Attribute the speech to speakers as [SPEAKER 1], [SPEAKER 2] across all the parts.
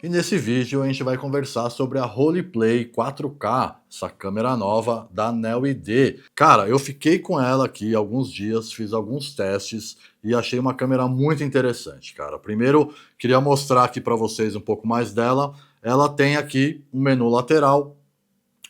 [SPEAKER 1] E nesse vídeo a gente vai conversar sobre a Roleplay 4K, essa câmera nova da Neo ID. Cara, eu fiquei com ela aqui alguns dias, fiz alguns testes e achei uma câmera muito interessante, cara. Primeiro, queria mostrar aqui para vocês um pouco mais dela. Ela tem aqui um menu lateral,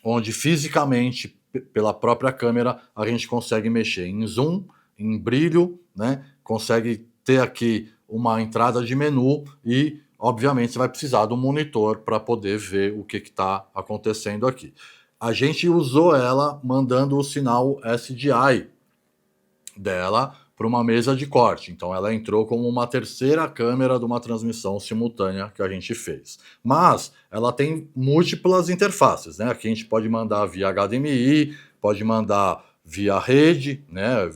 [SPEAKER 1] onde fisicamente, pela própria câmera, a gente consegue mexer em zoom, em brilho, né? Consegue ter aqui uma entrada de menu e, obviamente, você vai precisar de um monitor para poder ver o que está acontecendo aqui. A gente usou ela mandando o sinal SDI dela para uma mesa de corte. Então ela entrou como uma terceira câmera de uma transmissão simultânea que a gente fez. Mas ela tem múltiplas interfaces, né? Aqui a gente pode mandar via HDMI, pode mandar via rede, né?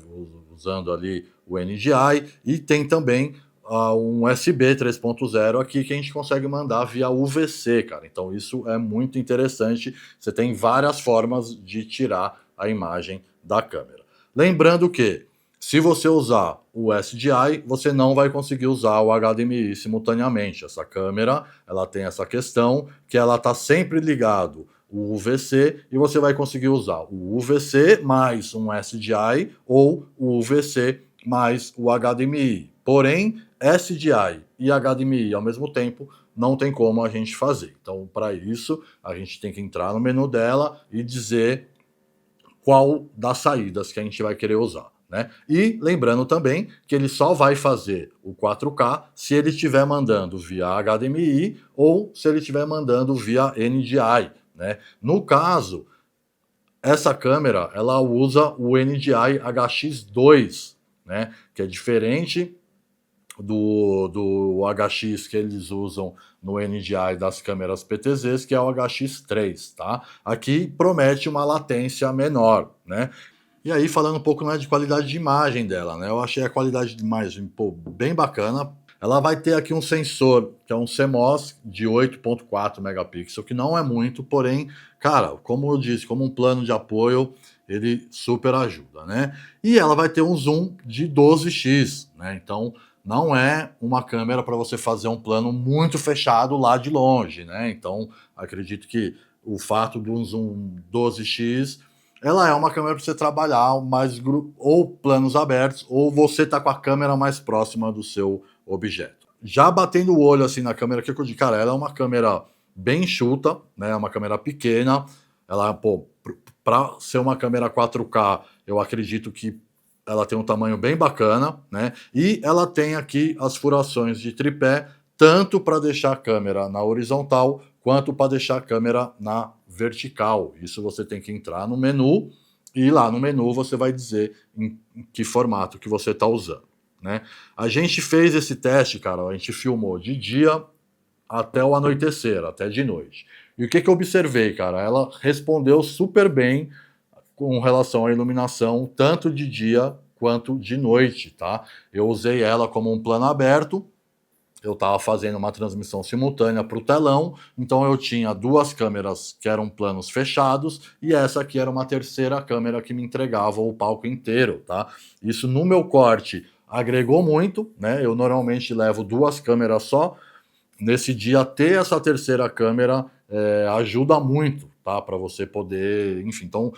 [SPEAKER 1] Usando ali o NDI, e tem também um USB 3.0 aqui que a gente consegue mandar via UVC, cara. Então isso é muito interessante. Você tem várias formas de tirar a imagem da câmera. Lembrando que se você usar o SDI, você não vai conseguir usar o HDMI simultaneamente. Essa câmera, ela tem essa questão que ela está sempre ligado o UVC e você vai conseguir usar o UVC mais um SDI ou o UVC mais o HDMI. Porém, SDI e HDMI ao mesmo tempo não tem como a gente fazer. Então, para isso, a gente tem que entrar no menu dela e dizer qual das saídas que a gente vai querer usar. Né? E lembrando também que ele só vai fazer o 4K se ele estiver mandando via HDMI ou se ele estiver mandando via NDI. Né? No caso, essa câmera ela usa o NDI HX2, né? Que é diferente do HX que eles usam no NDI das câmeras PTZs, que é o HX3, tá? Aqui promete uma latência menor, né? E aí, falando um pouco, né, de qualidade de imagem dela, né? Eu achei a qualidade de imagem, pô, bem bacana. Ela vai ter aqui um sensor, que é um CMOS de 8.4 megapixels, que não é muito, porém, cara, como eu disse, como um plano de apoio, ele super ajuda, né? E ela vai ter um zoom de 12x, né? Então, não é uma câmera para você fazer um plano muito fechado lá de longe, né? Então, acredito que o fato do zoom 12x ela é uma câmera para você trabalhar mais ou planos abertos, ou você tá com a câmera mais próxima do seu objeto. Já batendo o olho assim na câmera, que eu digo, cara, ela é uma câmera bem enxuta, né? É uma câmera pequena. Ela, pô, para ser uma câmera 4K, eu acredito que ela tem um tamanho bem bacana, né? E ela tem aqui as furações de tripé, tanto para deixar a câmera na horizontal, quanto para deixar a câmera na vertical. Isso você tem que entrar no menu e lá no menu você vai dizer em que formato que você está usando, né? A gente fez esse teste, cara, a gente filmou de dia até o anoitecer, até de noite. E o que eu observei, cara? Ela respondeu super bem com relação à iluminação, tanto de dia quanto de noite, tá? Eu usei ela como um plano aberto, eu estava fazendo uma transmissão simultânea para o telão, então eu tinha duas câmeras que eram planos fechados e essa aqui era uma terceira câmera que me entregava o palco inteiro, tá? Isso no meu corte agregou muito, né? Eu normalmente levo duas câmeras só. Nesse dia ter essa terceira câmera ajuda muito, tá? Para você poder, enfim, então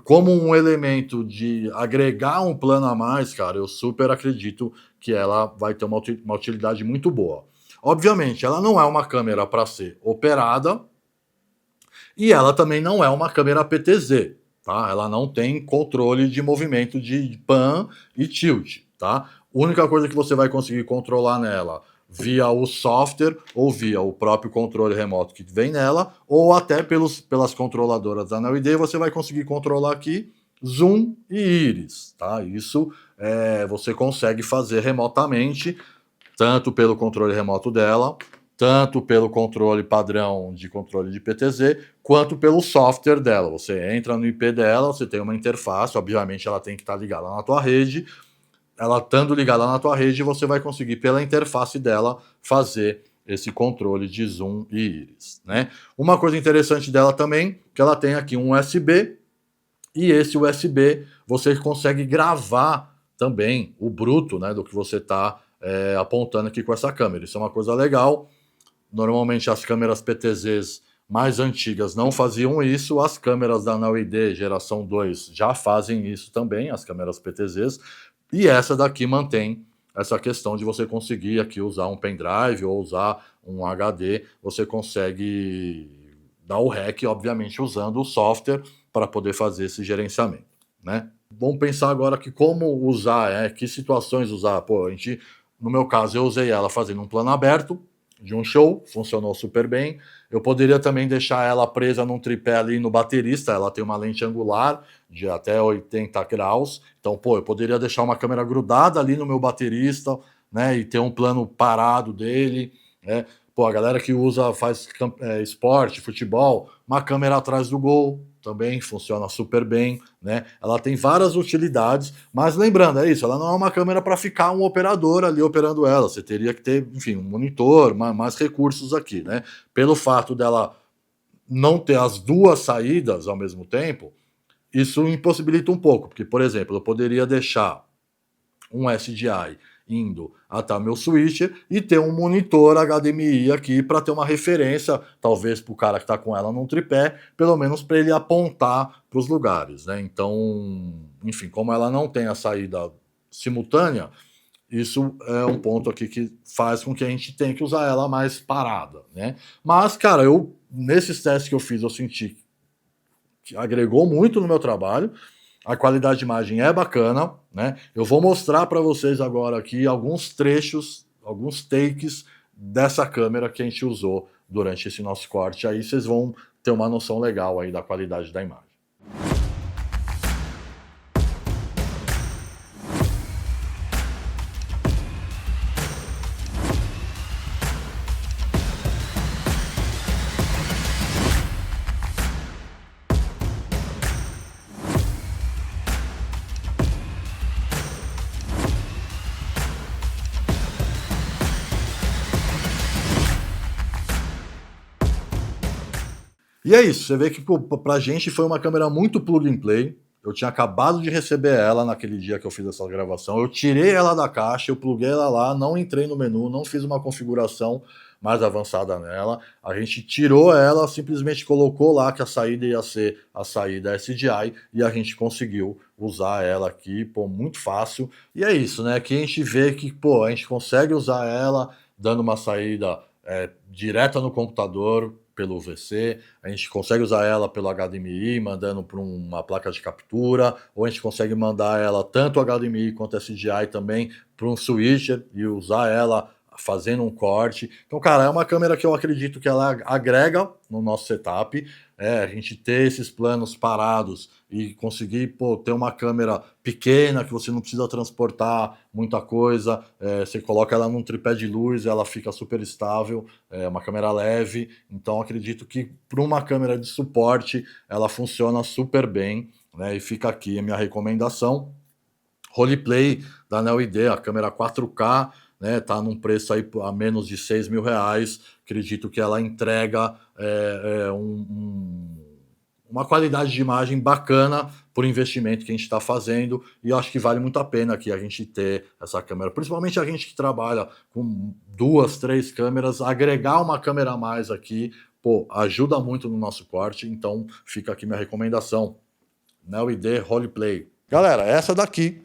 [SPEAKER 1] como um elemento de agregar um plano a mais, cara, eu super acredito que ela vai ter uma utilidade muito boa. Obviamente, ela não é uma câmera para ser operada e ela também não é uma câmera PTZ, tá? Ela não tem controle de movimento de pan e tilt, tá? A única coisa que você vai conseguir controlar nela via o software ou via o próprio controle remoto que vem nela, ou até pelas controladoras da Neo ID, você vai conseguir controlar aqui zoom e íris, tá? Isso você consegue fazer remotamente, tanto pelo controle remoto dela, tanto pelo controle padrão de controle de PTZ, quanto pelo software dela. Você entra no IP dela, você tem uma interface, obviamente ela tem que estar ligada na tua rede, ela estando ligada na tua rede, você vai conseguir, pela interface dela, fazer esse controle de zoom e íris, né? Uma coisa interessante dela também, que ela tem aqui um USB, e esse USB você consegue gravar também o bruto, né, do que você está apontando aqui com essa câmera. Isso é uma coisa legal. Normalmente as câmeras PTZs mais antigas não faziam isso, as câmeras da Neo ID geração 2 já fazem isso também, as câmeras PTZs, e essa daqui mantém essa questão de você conseguir aqui usar um pendrive ou usar um HD, você consegue dar o REC, obviamente, usando o software para poder fazer esse gerenciamento, né? Vamos pensar agora que como usar, que situações usar. Pô, no meu caso, eu usei ela fazendo um plano aberto de um show, funcionou super bem. Eu poderia também deixar ela presa num tripé ali no baterista, ela tem uma lente angular de até 80 graus, então, pô, eu poderia deixar uma câmera grudada ali no meu baterista, né, e ter um plano parado dele, né. Pô, a galera que faz esporte, futebol, uma câmera atrás do gol também funciona super bem, né? Ela tem várias utilidades, mas lembrando, é isso, ela não é uma câmera para ficar um operador ali operando ela. Você teria que ter, enfim, um monitor, mais recursos aqui, né? Pelo fato dela não ter as duas saídas ao mesmo tempo, isso impossibilita um pouco, porque, por exemplo, eu poderia deixar um SDI indo até meu switcher e ter um monitor HDMI aqui para ter uma referência, talvez para o cara que está com ela num tripé, pelo menos para ele apontar para os lugares, né? Então, enfim, como ela não tem a saída simultânea, isso é um ponto aqui que faz com que a gente tenha que usar ela mais parada, né? Mas, cara, nesses testes que eu fiz, eu senti que agregou muito no meu trabalho. A qualidade de imagem é bacana, né? Eu vou mostrar para vocês agora aqui alguns trechos, alguns takes dessa câmera que a gente usou durante esse nosso corte. Aí vocês vão ter uma noção legal aí da qualidade da imagem. E é isso, você vê que pra gente foi uma câmera muito plug and play. Eu tinha acabado de receber ela naquele dia que eu fiz essa gravação. Eu tirei ela da caixa, eu pluguei ela lá, não entrei no menu, não fiz uma configuração mais avançada nela. A gente tirou ela, simplesmente colocou lá que a saída ia ser a saída SDI e a gente conseguiu usar ela aqui, pô, muito fácil. E é isso, né? Aqui a gente vê que, pô, a gente consegue usar ela dando uma saída direta no computador, pelo VC, a gente consegue usar ela pelo HDMI, mandando para uma placa de captura, ou a gente consegue mandar ela tanto HDMI quanto SDI também para um switcher e usar ela fazendo um corte. Então, cara, é uma câmera que eu acredito que ela agrega no nosso setup, a gente ter esses planos parados e conseguir, pô, ter uma câmera pequena que você não precisa transportar muita coisa, você coloca ela num tripé de luz, ela fica super estável, é uma câmera leve, então acredito que para uma câmera de suporte ela funciona super bem, né? E fica aqui a minha recomendação. Roleplay da Neo ID, a câmera 4K, né, tá num preço aí a menos de R$6.000. Acredito que ela entrega uma qualidade de imagem bacana por investimento que a gente está fazendo, e eu acho que vale muito a pena aqui a gente ter essa câmera, principalmente a gente que trabalha com 2, 3 câmeras, agregar uma câmera a mais aqui, pô, ajuda muito no nosso corte, então fica aqui minha recomendação, Neo ID Roleplay. Galera, essa daqui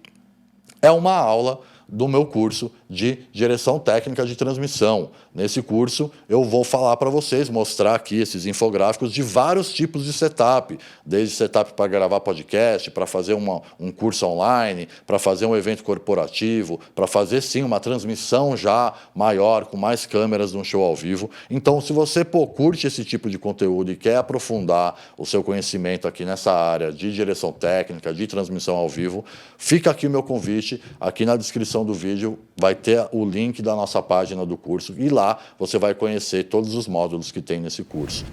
[SPEAKER 1] é uma aula do meu curso de direção técnica de transmissão. Nesse curso eu vou falar para vocês, mostrar aqui esses infográficos de vários tipos de setup, desde setup para gravar podcast, para fazer um curso online, para fazer um evento corporativo, para fazer sim uma transmissão já maior, com mais câmeras de um show ao vivo. Então, se você curte esse tipo de conteúdo e quer aprofundar o seu conhecimento aqui nessa área de direção técnica, de transmissão ao vivo, fica aqui o meu convite, aqui na descrição do vídeo vai ter o link da nossa página do curso e lá você vai conhecer todos os módulos que tem nesse curso.